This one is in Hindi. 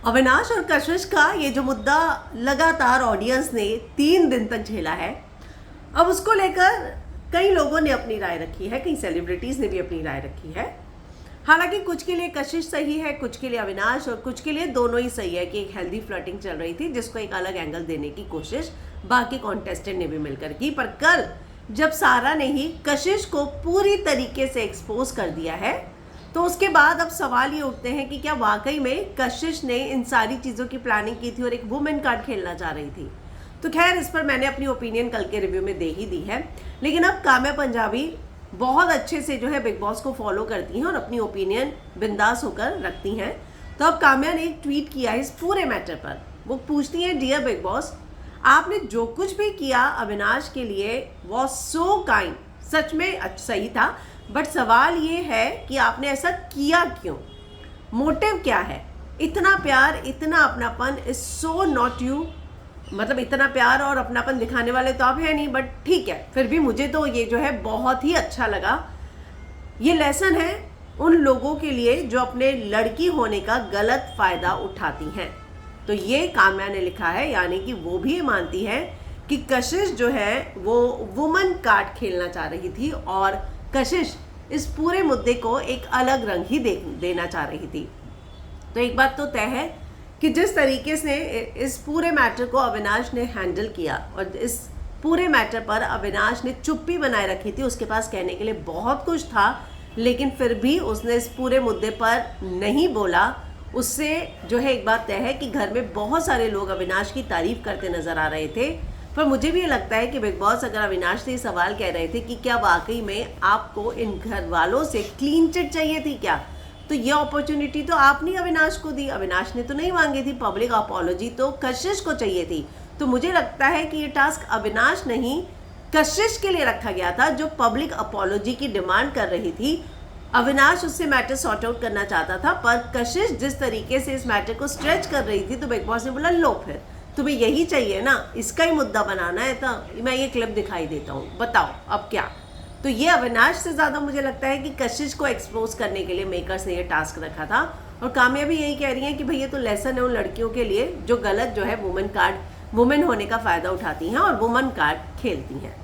अविनाश और कशिश का ये जो मुद्दा लगातार ऑडियंस ने 3 दिन तक झेला है, अब उसको लेकर कई लोगों ने अपनी राय रखी है, कई सेलिब्रिटीज ने भी अपनी राय रखी है। हालांकि कुछ के लिए कशिश सही है, कुछ के लिए अविनाश और कुछ के लिए दोनों ही सही है कि एक हेल्दी फ्लर्टिंग चल रही थी जिसको एक अलग एंगल देने की कोशिश बाकी कॉन्टेस्टेंट ने भी मिलकर की। पर कल जब सारा ने ही कशिश को पूरी तरीके से एक्सपोज कर दिया है तो उसके बाद अब सवाल ये उठते हैं कि क्या वाकई में कशिश ने इन सारी चीज़ों की प्लानिंग की थी और एक वुमेन कार्ड खेलना चाह रही थी। तो खैर, इस पर मैंने अपनी ओपिनियन कल के रिव्यू में दे ही दी है। लेकिन अब काम्या पंजाबी बहुत अच्छे से जो है बिग बॉस को फॉलो करती हैं और अपनी ओपिनियन बिंदास होकर रखती हैं। तो अब काम्या ने एक ट्वीट किया है इस पूरे मैटर पर। वो पूछती हैं, डियर बिग बॉस, आपने जो कुछ भी किया अविनाश के लिए वॉज सो काइंड, सच में सही था, बट सवाल ये है कि आपने ऐसा किया क्यों, मोटिव क्या है? इतना प्यार, इतना अपनापन इज सो नॉट यू। मतलब इतना प्यार और अपनापन दिखाने वाले तो आप है नहीं, बट ठीक है, फिर भी मुझे तो ये जो है बहुत ही अच्छा लगा। ये लेसन है उन लोगों के लिए जो अपने लड़की होने का गलत फायदा उठाती हैं। तो ये काम्या ने लिखा है, यानी कि वो भी ये मानती है कि कशिश जो है वो वुमन कार्ड खेलना चाह रही थी और कशिश इस पूरे मुद्दे को एक अलग रंग ही देना चाह रही थी। तो एक बात तो तय है कि जिस तरीके से इस पूरे मैटर को अविनाश ने हैंडल किया और इस पूरे मैटर पर अविनाश ने चुप्पी बनाए रखी थी, उसके पास कहने के लिए बहुत कुछ था, लेकिन फिर भी उसने इस पूरे मुद्दे पर नहीं बोला। उससे जो है एक बात तय है कि घर में बहुत सारे लोग अविनाश की तारीफ करते नजर आ रहे थे। पर मुझे भी ये लगता है कि बिग बॉस अगर अविनाश से सवाल कह रहे थे कि क्या वाकई में आपको इन घर वालों से क्लीन चिट चाहिए थी क्या, तो ये अपॉर्चुनिटी तो आपने अविनाश को दी। अविनाश ने तो नहीं मांगी थी, पब्लिक अपॉलॉजी तो कशिश को चाहिए थी। तो मुझे लगता है कि ये टास्क अविनाश नहीं कशिश के लिए रखा गया था, जो पब्लिक अपॉलॉजी की डिमांड कर रही थी। अविनाश उससे मैटर सॉर्ट आउट करना चाहता था, पर कशिश जिस तरीके से इस मैटर को स्ट्रेच कर रही थी तो बिग बॉस ने बोला, लो फिर तुम्हें यही चाहिए ना, इसका ही मुद्दा बनाना है, तो मैं ये क्लिप दिखाई देता हूँ, बताओ अब क्या। तो ये अविनाश से ज़्यादा मुझे लगता है कि कशिश को एक्सपोज करने के लिए मेकर्स ने ये टास्क रखा था। और काम्या भी यही कह रही है कि भाई ये तो लेसन है उन लड़कियों के लिए जो गलत जो है वुमेन होने का फ़ायदा उठाती हैं और वुमन कार्ड खेलती हैं।